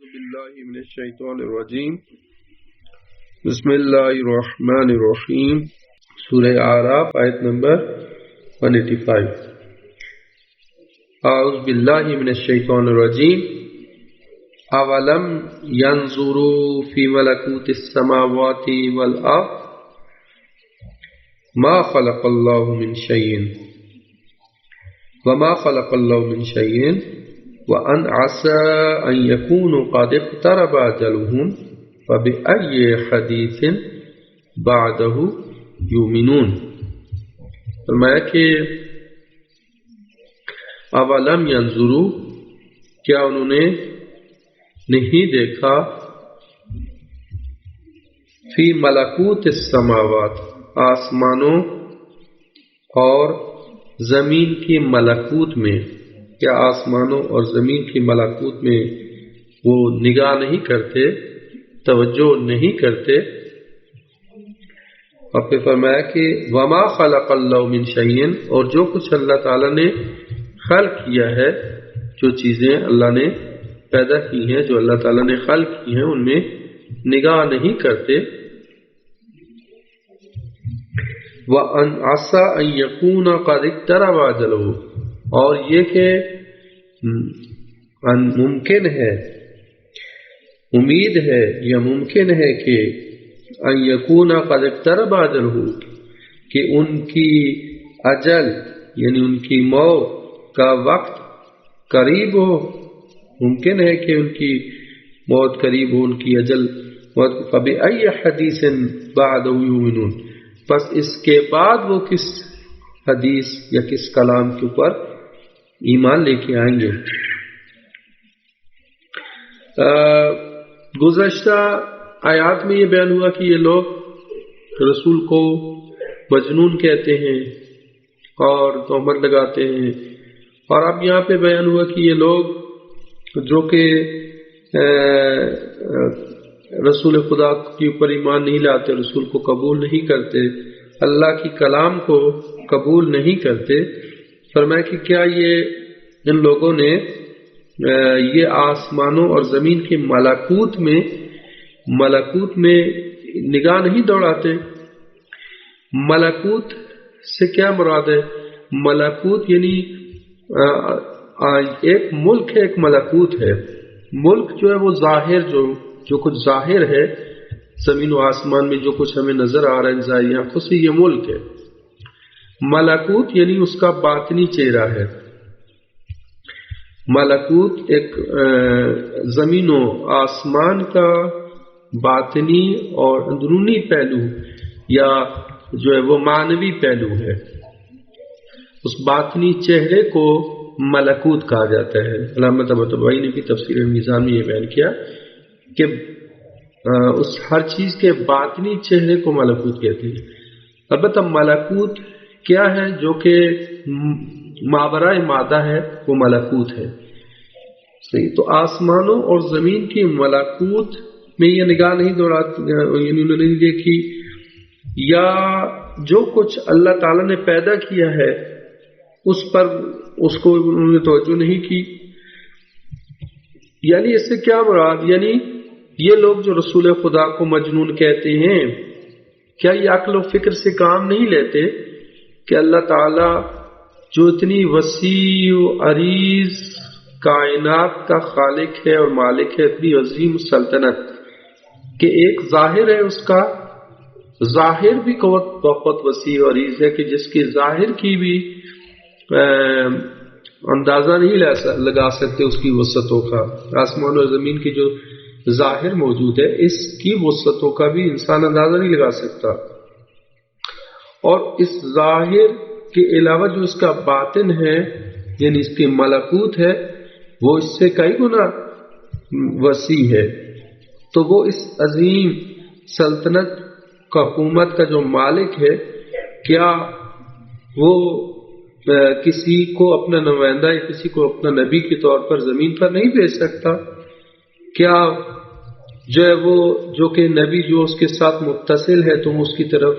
باللہ من الشیطان الرجیم بسم اللہ الرحمن الرحیم سورہ اعراف آیت نمبر 185 اعوذ باللہ من الشیطان الرجیم اولم ينظروا فی ملکوت السماوات والارض ما خلق اللہ من شیء وما خلق اللہ من شیء وَأَنْ عَسَىٰ أَنْ يَكُونُوا قَدِ اقْتَرَبَ أَجَلُهُمْ فَبِأَيِّ حَدِيثٍ بَعْدَهُ يُؤْمِنُونَ فرمایا کہ اولم ينظروا کیا انہوں نے نہیں دیکھا فی ملکوت السماوات آسمانوں اور زمین کی ملکوت میں، کیا آسمانوں اور زمین کی ملکوت میں وہ نگاہ نہیں کرتے، توجہ نہیں کرتے؟ اور پھر فرمایا کہ وما خلق اللہ من شیء، اور جو کچھ اللہ تعالیٰ نے خلق کیا ہے، جو چیزیں اللہ نے پیدا کی ہیں، جو اللہ تعالیٰ نے خلق کی ہیں، ان میں نگاہ نہیں کرتے۔ وَأَنْ عَسَىٰ أَنْ يَكُونَ قَدِ اقْتَرَبَ أَجَلُهُ، اور یہ کہ ممکن ہے، امید ہے یا ممکن ہے کہ ان یکون قد اقترب اجلہ، کہ ان کی اجل یعنی ان کی موت کا وقت قریب ہو، ممکن ہے کہ ان کی موت قریب ہو، ان کی اجل موت۔ فبأي حدیث بعدہ یؤمنون، پس اس کے بعد وہ کس حدیث یا کس کلام کے اوپر ایمان لے کے آئیں گے؟ گزشتہ آیات میں یہ بیان ہوا کہ یہ لوگ رسول کو مجنون کہتے ہیں اور تہمت لگاتے ہیں، اور اب یہاں پہ بیان ہوا کہ یہ لوگ جو کہ رسول خدا کے اوپر ایمان نہیں لاتے، رسول کو قبول نہیں کرتے، اللہ کی کلام کو قبول نہیں کرتے، فرمایا کہ کیا یہ ان لوگوں نے یہ آسمانوں اور زمین کی ملکوت میں نگاہ نہیں دوڑاتے؟ ملکوت سے کیا مراد ہے؟ ملکوت یعنی ایک ملک ہے، ایک ملکوت ہے۔ ملک جو ہے وہ ظاہر، جو کچھ ظاہر ہے زمین و آسمان میں، جو کچھ ہمیں نظر آ رہا ہے ظاہری آنکھوں سے، یہ ملک ہے۔ ملکوت یعنی اس کا باطنی چہرہ ہے۔ ملکوت ایک زمین و آسمان کا باطنی اور اندرونی پہلو، یا جو ہے وہ معنوی پہلو ہے۔ اس باطنی چہرے کو ملکوت کہا جاتا ہے۔ علامہ طباطبائی نے بھی تفسیر میزان میں یہ بیان کیا کہ اس ہر چیز کے باطنی چہرے کو ملکوت کہتے ہیں۔ البتہ ملکوت کیا ہے؟ جو کہ ماورائے مادہ ہے، وہ ملکوت ہے۔ صحیح، تو آسمانوں اور زمین کی ملکوت میں یہ نگاہ نہیں دوڑاتی، یعنی انہوں نے نہیں دیکھی، یا جو کچھ اللہ تعالیٰ نے پیدا کیا ہے اس پر اس کو انہوں نے توجہ نہیں کی۔ یعنی اس سے کیا مراد؟ یعنی یہ لوگ جو رسول خدا کو مجنون کہتے ہیں، کیا یہ عقل و فکر سے کام نہیں لیتے کہ اللہ تعالیٰ جو اتنی وسیع و عریض کائنات کا خالق ہے اور مالک ہے، اتنی عظیم سلطنت، کہ ایک ظاہر ہے، اس کا ظاہر بھی بہت وسیع و عریض ہے، کہ جس کی ظاہر کی بھی اندازہ نہیں لگا سکتے اس کی وسعتوں کا۔ آسمان اور زمین کی جو ظاہر موجود ہے، اس کی وسعتوں کا بھی انسان اندازہ نہیں لگا سکتا، اور اس ظاہر کے علاوہ جو اس کا باطن ہے، یعنی اس کی ملکوت ہے، وہ اس سے کئی گنا وسیع ہے۔ تو وہ اس عظیم سلطنت کا، حکومت کا جو مالک ہے، کیا وہ کسی کو اپنا نمائندہ یا کسی کو اپنا نبی کے طور پر زمین پر نہیں بھیج سکتا؟ کیا جو ہے وہ جو کہ نبی جو اس کے ساتھ متصل ہے، تم اس کی طرف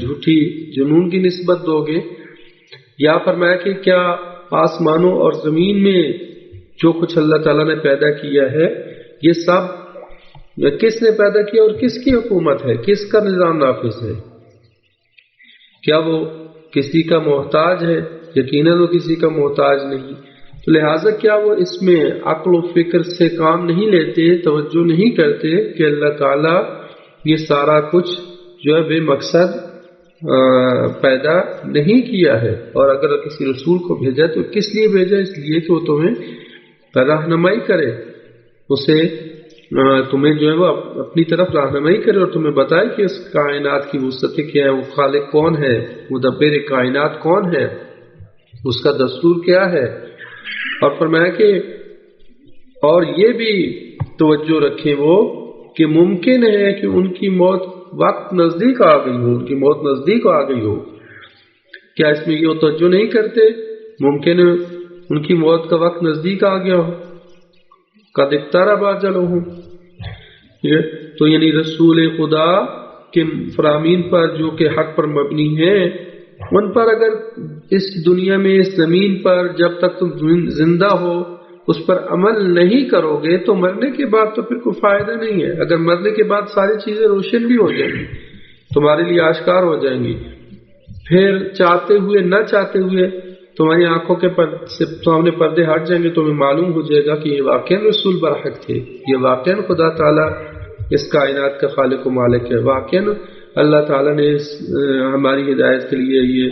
جھوٹی جنون کی نسبت دو گے؟ یا فرمایا کہ کیا آسمانوں اور زمین میں جو کچھ اللہ تعالیٰ نے پیدا کیا ہے یہ سب کس نے پیدا کیا اور کس کی حکومت ہے, کس کا نظام نافذ ہے؟ کیا وہ کسی کا محتاج ہے؟ یقیناً وہ کسی کا محتاج نہیں. تو لہٰذا کیا وہ اس میں عقل و فکر سے کام نہیں لیتے, توجہ نہیں کرتے کہ اللہ تعالیٰ یہ سارا کچھ جو ہے بے مقصد پیدا نہیں کیا ہے, اور اگر کسی رسول کو بھیجا تو کس لیے بھیجا؟ اس لیے کہ وہ تمہیں رہنمائی کرے, اسے تمہیں جو ہے وہ اپنی طرف رہنمائی کرے اور تمہیں بتائے کہ اس کائنات کی وسعتیں کیا ہے, وہ خالق کون ہے, مدبر کائنات کون ہے, اس کا دستور کیا ہے. اور فرمایا کہ اور یہ بھی توجہ رکھیں وہ کہ ممکن ہے کہ ان کی موت وقت نزدیک آ گئی ہو, ان کی موت نزدیک آ گئی ہو. کیا اس میں یہ توجہ نہیں کرتے؟ ممکن ہے ان کی موت کا وقت نزدیک آ گیا ہو. قد اقترب اجلهم, تو یعنی رسول خدا کے فرامین پر جو کہ حق پر مبنی ہیں, ان پر اگر اس دنیا میں اس زمین پر جب تک تم زندہ ہو اس پر عمل نہیں کرو گے تو مرنے کے بعد تو پھر کوئی فائدہ نہیں ہے. اگر مرنے کے بعد ساری چیزیں روشن بھی ہو جائیں گی, تمہارے لیے آشکار ہو جائیں گی, پھر چاہتے ہوئے نہ چاہتے ہوئے تمہاری آنکھوں کے سامنے پردے ہٹ جائیں گے, تمہیں معلوم ہو جائے گا کہ یہ واقعاً رسول برحق تھے, یہ واقعاً خدا تعالیٰ اس کائنات کا خالق و مالک ہے, واقعاً اللہ تعالیٰ نے ہماری ہدایت کے لیے یہ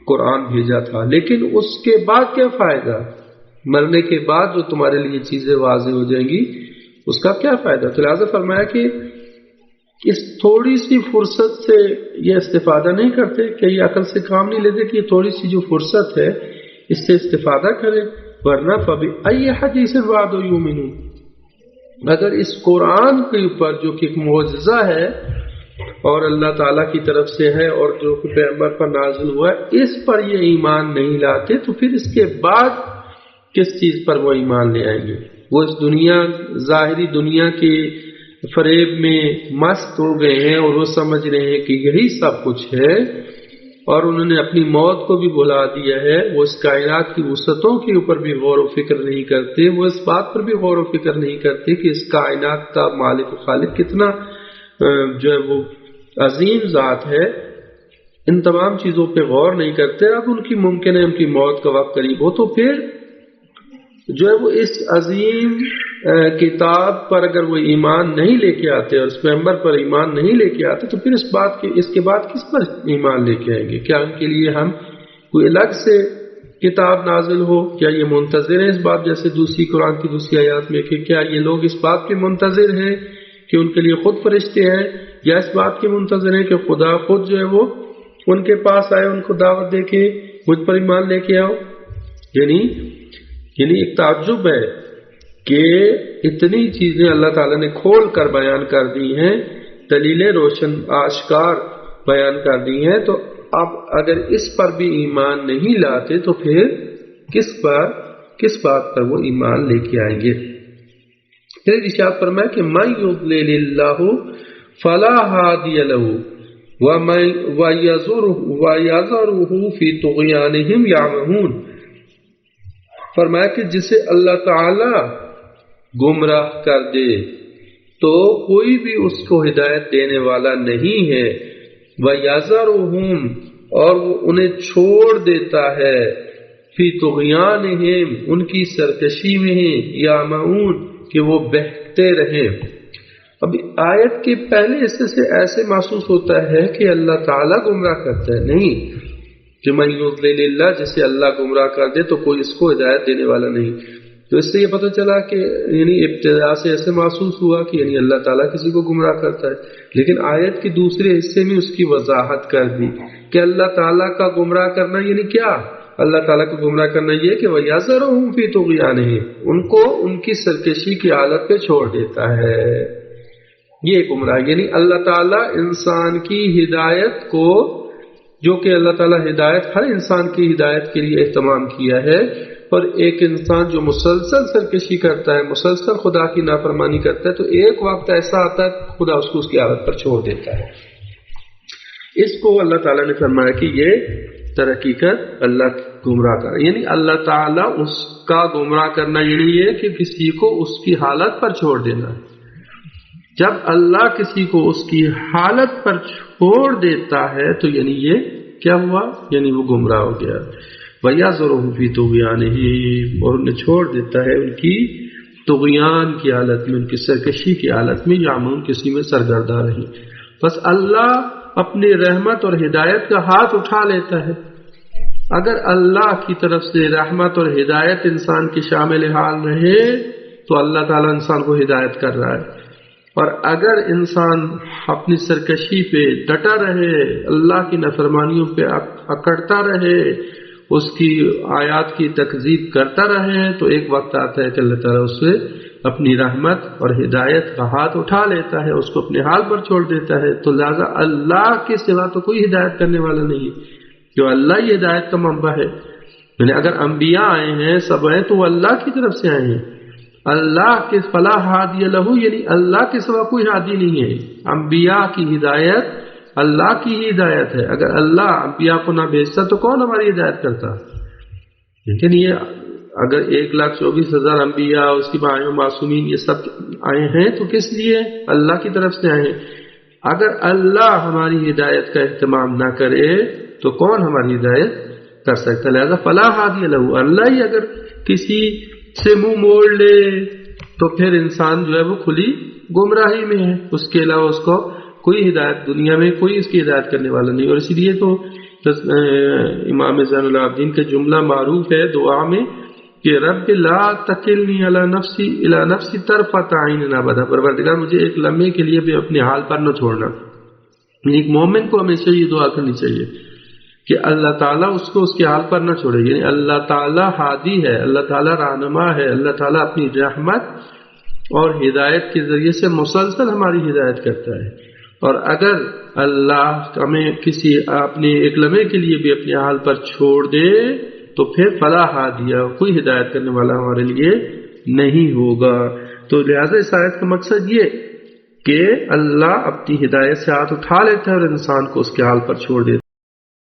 قرآن بھیجا تھا. لیکن اس کے بعد کیا فائدہ؟ مرنے کے بعد جو تمہارے لیے چیزیں واضح ہو جائیں گی اس کا کیا فائدہ؟ تو لہٰذا فرمایا کہ اس تھوڑی سی فرصت سے یہ استفادہ نہیں کرتے, کہ یہ عقل سے کام نہیں لیتے کہ یہ تھوڑی سی جو فرصت ہے اس سے استفادہ کریں, ورنہ فبأي حدیث بعد یؤمنون, اگر اس قرآن کے اوپر جو کہ ایک معجزہ ہے اور اللہ تعالیٰ کی طرف سے ہے اور جو کہ پیغمبر پر نازل ہوا ہے, اس پر یہ ایمان نہیں لاتے تو پھر اس کے بعد کس چیز پر وہ ایمان لے آئیں گے؟ وہ اس دنیا, ظاہری دنیا کے فریب میں مست ہو گئے ہیں اور وہ سمجھ رہے ہیں کہ یہی سب کچھ ہے, اور انہوں نے اپنی موت کو بھی بھلا دیا ہے. وہ اس کائنات کی وسعتوں کے اوپر بھی غور و فکر نہیں کرتے, وہ اس بات پر بھی غور و فکر نہیں کرتے کہ اس کائنات کا مالک و خالق کتنا جو ہے وہ عظیم ذات ہے. ان تمام چیزوں پہ غور نہیں کرتے. اب ان کی ممکن ہے ان کی موت کا وقت قریب ہو, تو پھر جو ہے وہ اس عظیم کتاب پر اگر وہ ایمان نہیں لے کے آتے اور اس پیغمبر پر ایمان نہیں لے کے آتے تو پھر اس کے بعد کس پر ایمان لے کے آئیں گے؟ کیا ان کے لیے ہم کوئی الگ سے کتاب نازل ہو؟ کیا یہ منتظر ہیں اس بات, جیسے دوسری قرآن کی دوسری آیات میں کہ کیا یہ لوگ اس بات کے منتظر ہیں کہ ان کے لیے خود فرشتے ہیں, یا اس بات کے منتظر ہیں کہ خدا خود جو ہے وہ ان کے پاس آئے, ان کو دعوت دے کے مجھ پر ایمان لے کے آؤ؟ یعنی ایک تعجب ہے کہ اتنی چیزیں اللہ تعالیٰ نے کھول کر بیان کر دی ہیں, دلیلیں روشن آشکار بیان کر دی ہیں, تو اب اگر اس پر بھی ایمان نہیں لاتے تو پھر کس بات پر وہ ایمان لے کے آئیں گے؟ پھر ارشاد فرمایا کہ من یضلل اللہ فلا ہادی لہ وَيَذَرُهُ فِي طُغْيَانِهِمْ يَعْمَهُونَ. فرمایا کہ جسے اللہ تعالی گمراہ کر دے تو کوئی بھی اس کو ہدایت دینے والا نہیں ہے. وَيَذَرُهُمْ, اور وہ انہیں چھوڑ دیتا ہے, فی طغیانہم, ان کی سرکشی میں ہیں, یعمہون, کہ وہ بہکتے رہیں. اب آیت کے پہلے حصے سے ایسے محسوس ہوتا ہے کہ اللہ تعالیٰ گمراہ کرتا ہے, نہیں, کہ من یضلل اللہ, جسے اللہ گمراہ کر دے تو کوئی اس کو ہدایت دینے والا نہیں. تو اس سے یہ پتہ چلا کہ یعنی ابتدا سے ایسے محسوس ہوا کہ یعنی اللہ تعالیٰ کسی کو گمراہ کرتا ہے, لیکن آیت کے دوسرے حصے میں اس کی وضاحت کر دی کہ اللہ تعالیٰ کا گمراہ کرنا یعنی کیا. اللہ تعالیٰ کو گمراہ کرنا یہ کہ وَيَذَرُهُمْ فِي طُغْيَانِهِمْ, ان کو ان کی سرکشی کی حالت پہ چھوڑ دیتا ہے. یہ گمراہ یعنی اللہ تعالیٰ انسان کی ہدایت کو, جو کہ اللہ تعالیٰ ہدایت ہر انسان کی ہدایت کے لیے اہتمام کیا ہے, اور ایک انسان جو مسلسل سرکشی کرتا ہے, مسلسل خدا کی نافرمانی کرتا ہے, تو ایک وقت ایسا آتا ہے خدا اس کو اس کی حالت پر چھوڑ دیتا ہے. اس کو اللہ تعالیٰ نے فرمایا کہ یہ در حقیقت اللہ گمراہ کر، یعنی اللہ تعالیٰ اس کا گمراہ کرنا یعنی یہ کہ کسی کو اس کی حالت پر چھوڑ دینا ہے۔ جب اللہ کسی کو اس کی حالت پر چھوڑ دیتا ہے تو یعنی یہ کیا ہوا، یعنی وہ گمراہ ہو گیا۔ وَيَذَرُهُمْ فِي طُغْيَانِهِمْ، اور انہیں چھوڑ دیتا ہے ان کی طغیان کی حالت میں، ان کی سرکشی کی حالت میں، یعمہون کسی میں سرگرداں رہی۔ بس اللہ اپنی رحمت اور ہدایت کا ہاتھ اٹھا لیتا ہے۔ اگر اللہ کی طرف سے رحمت اور ہدایت انسان کی شامل حال رہے تو اللہ تعالیٰ انسان کو ہدایت کر رہا ہے، اور اگر انسان اپنی سرکشی پہ ڈٹا رہے، اللہ کی نافرمانیوں پہ اکڑتا رہے، اس کی آیات کی تکذیب کرتا رہے، تو ایک وقت آتا ہے کہ اللہ تعالیٰ اس سے اپنی رحمت اور ہدایت کا ہاتھ اٹھا لیتا ہے، اس کو اپنے حال پر چھوڑ دیتا ہے۔ تو لہذا اللہ کے سوا تو کوئی ہدایت کرنے والا نہیں، جو اللہ ہی ہدایت کا منبع ہے۔ یعنی اگر انبیاء آئے ہیں، سب ہیں، تو وہ اللہ کی طرف سے آئے ہیں۔ اللہ کے فلا ہادی لہو، یعنی اللہ کے سوا کوئی ہادی نہیں ہے۔ انبیاء کی ہدایت اللہ کی ہی ہدایت ہے۔ اگر اللہ انبیاء کو نہ بھیجتا تو کون ہماری ہدایت کرتا؟ لیکن یہ اگر 1,24,000 انبیاء، اس کی ماں معصومین، یہ سب آئے ہیں تو کس لیے؟ اللہ کی طرف سے آئے ہیں۔ اگر اللہ ہماری ہدایت کا اہتمام نہ کرے تو کون ہماری ہدایت کر سکتا؟ لہذا فلا ہادی لہو، اللہ ہی اگر کسی سے منہ موڑ لے تو پھر انسان جو ہے وہ کھلی گمراہی میں ہے، اس کے علاوہ اس کو کوئی ہدایت، دنیا میں کوئی اس کی ہدایت کرنے والا نہیں۔ اور اسی لیے تو امام زین العابدین کا جملہ معروف ہے دعا میں کہ رب لا تکلنی الی نفسی طرفۃ عین ابدا، پروردگار مجھے ایک لمحے کے لیے بھی اپنے حال پر نہ چھوڑنا۔ ایک مومن کو ہمیشہ یہ دعا کرنی چاہیے کہ اللہ تعالیٰ اس کو اس کے حال پر نہ چھوڑے، یعنی اللہ تعالیٰ ہادی ہے، اللہ تعالیٰ رہنما ہے، اللہ تعالیٰ اپنی رحمت اور ہدایت کے ذریعے سے مسلسل ہماری ہدایت کرتا ہے۔ اور اگر اللہ ہمیں کسی اپنے ایک لمحے کے لیے بھی اپنے حال پر چھوڑ دے تو پھر فلا ہادیہ، کوئی ہدایت کرنے والا ہمارے لیے نہیں ہوگا۔ تو لہذا اس آیت کا مقصد یہ کہ اللہ اپنی ہدایت سے ہاتھ اٹھا لیتا ہے اور انسان کو اس کے حال پر چھوڑ دیتا ہے۔